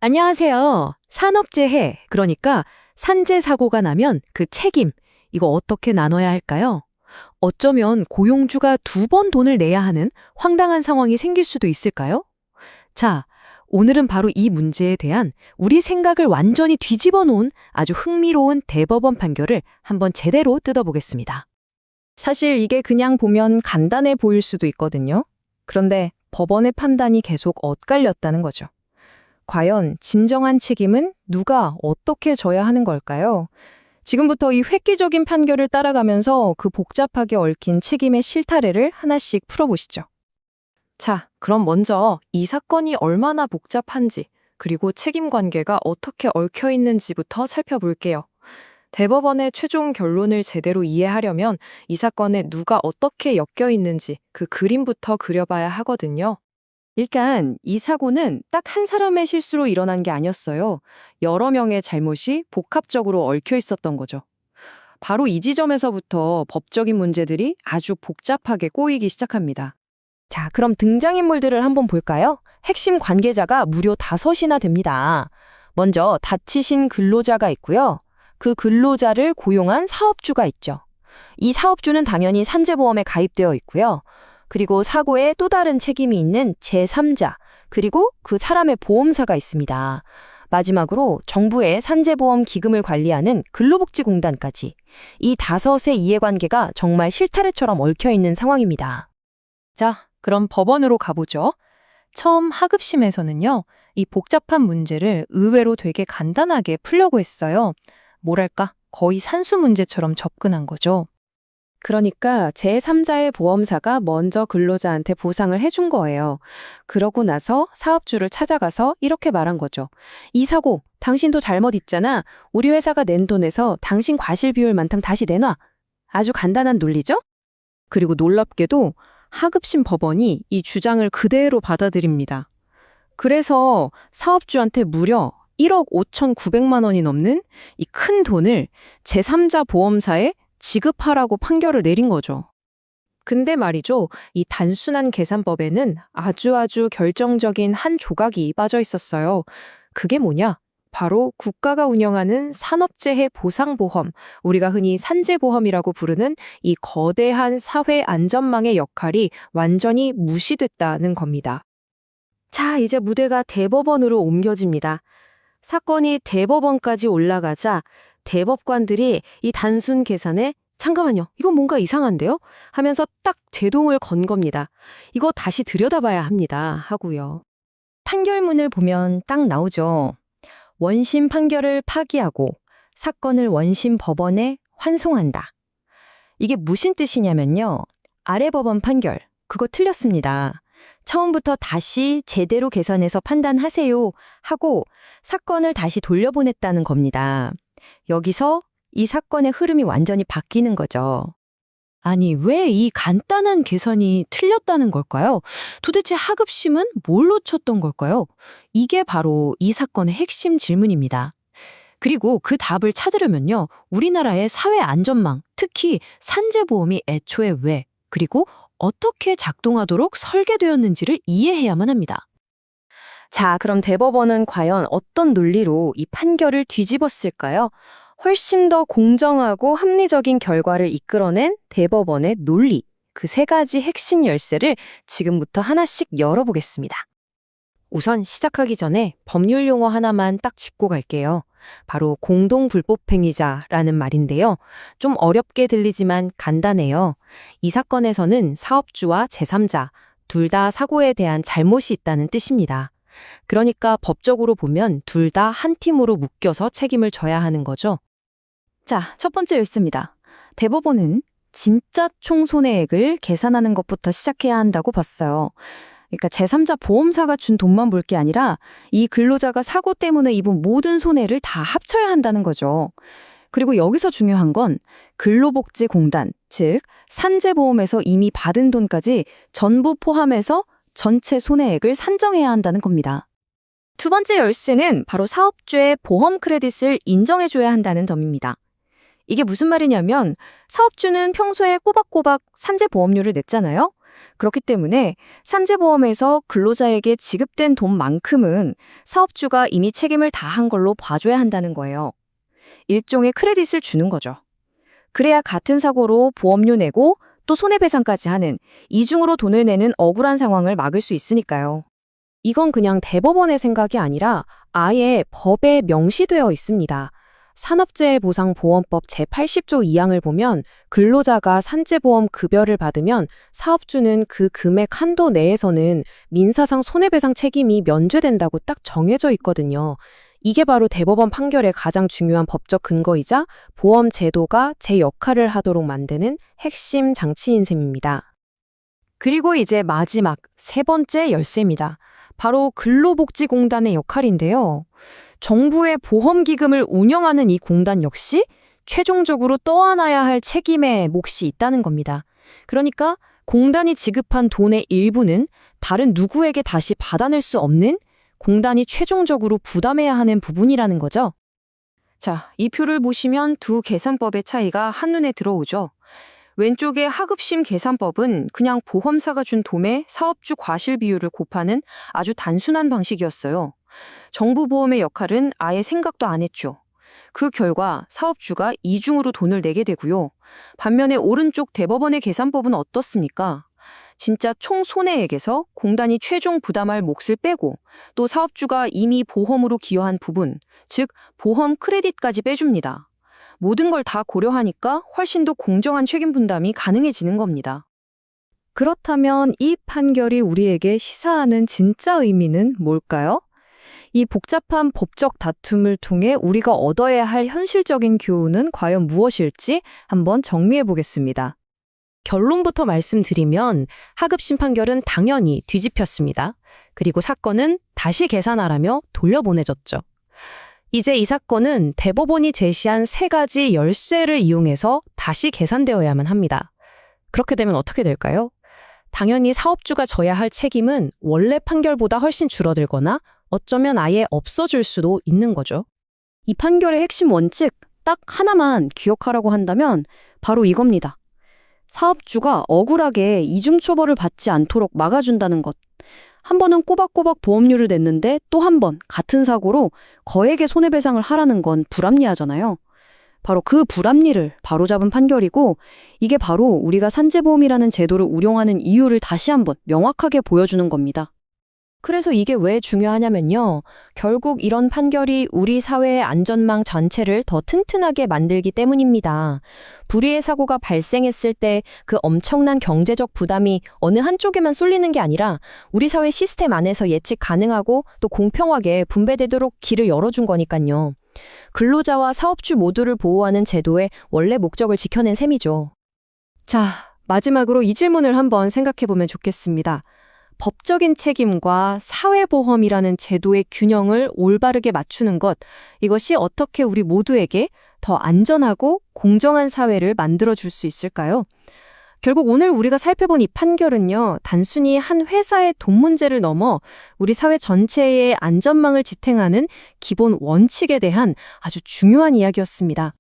안녕하세요. 산업재해, 그러니까 산재 사고가 나면 그 책임, 이거 어떻게 나눠야 할까요? 어쩌면 고용주가 두 번 돈을 내야 하는 황당한 상황이 생길 수도 있을까요? 자, 오늘은 바로 이 문제에 대한 우리 생각을 완전히 뒤집어 놓은 아주 흥미로운 대법원 판결을 한번 제대로 뜯어보겠습니다. 사실 이게 그냥 보면 간단해 보일 수도 있거든요. 그런데 법원의 판단이 계속 엇갈렸다는 거죠. 과연 진정한 책임은 누가 어떻게 져야 하는 걸까요? 지금부터 이 획기적인 판결을 따라가면서 그 복잡하게 얽힌 책임의 실타래를 하나씩 풀어보시죠. 자, 그럼 먼저 이 사건이 얼마나 복잡한지, 그리고 책임 관계가 어떻게 얽혀 있는지부터 살펴볼게요. 대법원의 최종 결론을 제대로 이해하려면 이 사건에 누가 어떻게 엮여 있는지 그 그림부터 그려봐야 하거든요. 일단 이 사고는 딱 한 사람의 실수로 일어난 게 아니었어요. 여러 명의 잘못이 복합적으로 얽혀 있었던 거죠. 바로 이 지점에서부터 법적인 문제들이 아주 복잡하게 꼬이기 시작합니다. 자, 그럼 등장인물들을 한번 볼까요? 핵심 관계자가 무려 5이나 됩니다. 먼저 다치신 근로자가 있고요. 그 근로자를 고용한 사업주가 있죠. 이 사업주는 당연히 산재보험에 가입되어 있고요. 그리고 사고에 또 다른 책임이 있는 제3자, 그리고 그 사람의 보험사가 있습니다. 마지막으로 정부의 산재보험 기금을 관리하는 근로복지공단까지. 이 5의 이해관계가 정말 실타래처럼 얽혀 있는 상황입니다. 자, 그럼 법원으로 가보죠. 처음 하급심에서는요, 이 복잡한 문제를 의외로 되게 간단하게 풀려고 했어요. 뭐랄까, 거의 산수 문제처럼 접근한 거죠. 그러니까 제3자의 보험사가 먼저 근로자한테 보상을 해준 거예요. 그러고 나서 사업주를 찾아가서 이렇게 말한 거죠. 이 사고, 당신도 잘못 있잖아. 우리 회사가 낸 돈에서 당신 과실 비율 만큼 다시 내놔. 아주 간단한 논리죠? 그리고 놀랍게도 하급심 법원이 이 주장을 그대로 받아들입니다. 그래서 사업주한테 무려 1억 5,900만 원이 넘는 이 큰 돈을 제3자 보험사에 지급하라고 판결을 내린 거죠. 근데 말이죠, 이 단순한 계산법에는 아주 결정적인 한 조각이 빠져 있었어요. 그게 뭐냐? 바로 국가가 운영하는 산업재해 보상보험, 우리가 흔히 산재보험이라고 부르는 이 거대한 사회 안전망의 역할이 완전히 무시됐다는 겁니다. 자, 이제 무대가 대법원으로 옮겨집니다. 사건이 대법원까지 올라가자 대법관들이 이 단순 계산에 잠깐만요, 이건 뭔가 이상한데요? 하면서 딱 제동을 건 겁니다. 이거 다시 들여다봐야 합니다. 하고요. 판결문을 보면 딱 나오죠. 원심 판결을 파기하고 사건을 원심 법원에 환송한다. 이게 무슨 뜻이냐면요. 아래 법원 판결, 그거 틀렸습니다. 처음부터 다시 제대로 계산해서 판단하세요 하고 사건을 다시 돌려보냈다는 겁니다. 여기서 이 사건의 흐름이 완전히 바뀌는 거죠. 아니, 왜 이 간단한 계산이 틀렸다는 걸까요? 도대체 하급심은 뭘 놓쳤던 걸까요? 이게 바로 이 사건의 핵심 질문입니다. 그리고 그 답을 찾으려면요, 우리나라의 사회 안전망, 특히 산재보험이 애초에 왜, 그리고 어떻게 작동하도록 설계되었는지를 이해해야만 합니다. 자, 그럼 대법원은 과연 어떤 논리로 이 판결을 뒤집었을까요? 훨씬 더 공정하고 합리적인 결과를 이끌어낸 대법원의 논리, 그 3가지 핵심 열쇠를 지금부터 하나씩 열어보겠습니다. 우선 시작하기 전에 법률 용어 하나만 딱 짚고 갈게요. 바로 공동불법행위자라는 말인데요. 좀 어렵게 들리지만 간단해요. 이 사건에서는 사업주와 제3자, 둘 다 사고에 대한 잘못이 있다는 뜻입니다. 그러니까 법적으로 보면 둘 다 한 팀으로 묶여서 책임을 져야 하는 거죠. 자, 첫 번째 열쇠입니다. 대법원은 진짜 총 손해액을 계산하는 것부터 시작해야 한다고 봤어요. 그러니까 제3자 보험사가 준 돈만 볼 게 아니라 이 근로자가 사고 때문에 입은 모든 손해를 다 합쳐야 한다는 거죠. 그리고 여기서 중요한 건 근로복지공단, 즉 산재보험에서 이미 받은 돈까지 전부 포함해서 전체 손해액을 산정해야 한다는 겁니다. 두 번째 열쇠는 바로 사업주의 보험 크레딧을 인정해줘야 한다는 점입니다. 이게 무슨 말이냐면 사업주는 평소에 꼬박꼬박 산재보험료를 냈잖아요. 그렇기 때문에 산재보험에서 근로자에게 지급된 돈만큼은 사업주가 이미 책임을 다한 걸로 봐줘야 한다는 거예요. 일종의 크레딧을 주는 거죠. 그래야 같은 사고로 보험료 내고 또 손해배상까지 하는 이중으로 돈을 내는 억울한 상황을 막을 수 있으니까요. 이건 그냥 대법원의 생각이 아니라 아예 법에 명시되어 있습니다. 산업재해보상보험법 제80조 2항을 보면 근로자가 산재보험 급여를 받으면 사업주는 그 금액 한도 내에서는 민사상 손해배상 책임이 면제된다고 딱 정해져 있거든요. 이게 바로 대법원 판결의 가장 중요한 법적 근거이자 보험 제도가 제 역할을 하도록 만드는 핵심 장치인 셈입니다. 그리고 이제 마지막 세 번째 열쇠입니다. 바로 근로복지공단의 역할인데요. 정부의 보험기금을 운영하는 이 공단 역시 최종적으로 떠안아야 할 책임의 몫이 있다는 겁니다. 그러니까 공단이 지급한 돈의 일부는 다른 누구에게 다시 받아낼 수 없는 공단이 최종적으로 부담해야 하는 부분이라는 거죠. 자, 이 표를 보시면 두 계산법의 차이가 한눈에 들어오죠. 왼쪽의 하급심 계산법은 그냥 보험사가 준 돈에 사업주 과실 비율을 곱하는 아주 단순한 방식이었어요. 정부 보험의 역할은 아예 생각도 안 했죠. 그 결과 사업주가 이중으로 돈을 내게 되고요. 반면에 오른쪽 대법원의 계산법은 어떻습니까? 진짜 총 손해액에서 공단이 최종 부담할 몫을 빼고 또 사업주가 이미 보험으로 기여한 부분, 즉 보험 크레딧까지 빼줍니다. 모든 걸 다 고려하니까 훨씬 더 공정한 책임 분담이 가능해지는 겁니다. 그렇다면 이 판결이 우리에게 시사하는 진짜 의미는 뭘까요? 이 복잡한 법적 다툼을 통해 우리가 얻어야 할 현실적인 교훈은 과연 무엇일지 한번 정리해 보겠습니다. 결론부터 말씀드리면 하급심 판결은 당연히 뒤집혔습니다. 그리고 사건은 다시 계산하라며 돌려보내졌죠. 이제 이 사건은 대법원이 제시한 세 가지 열쇠를 이용해서 다시 계산되어야만 합니다. 그렇게 되면 어떻게 될까요? 당연히 사업주가 져야 할 책임은 원래 판결보다 훨씬 줄어들거나 어쩌면 아예 없어질 수도 있는 거죠. 이 판결의 핵심 원칙 딱 하나만 기억하라고 한다면 바로 이겁니다. 사업주가 억울하게 이중처벌을 받지 않도록 막아준다는 것. 한 번은 꼬박꼬박 보험료를 냈는데 또 한 번 같은 사고로 거액의 손해배상을 하라는 건 불합리하잖아요. 바로 그 불합리를 바로잡은 판결이고 이게 바로 우리가 산재보험이라는 제도를 운용하는 이유를 다시 한번 명확하게 보여주는 겁니다. 그래서 이게 왜 중요하냐면요. 결국 이런 판결이 우리 사회의 안전망 전체를 더 튼튼하게 만들기 때문입니다. 불의의 사고가 발생했을 때 그 엄청난 경제적 부담이 어느 한쪽에만 쏠리는 게 아니라 우리 사회 시스템 안에서 예측 가능하고 또 공평하게 분배되도록 길을 열어준 거니까요. 근로자와 사업주 모두를 보호하는 제도의 원래 목적을 지켜낸 셈이죠. 자, 마지막으로 이 질문을 한번 생각해 보면 좋겠습니다. 법적인 책임과 사회보험이라는 제도의 균형을 올바르게 맞추는 것, 이것이 어떻게 우리 모두에게 더 안전하고 공정한 사회를 만들어줄 수 있을까요? 결국 오늘 우리가 살펴본 이 판결은요, 단순히 한 회사의 돈 문제를 넘어 우리 사회 전체의 안전망을 지탱하는 기본 원칙에 대한 아주 중요한 이야기였습니다.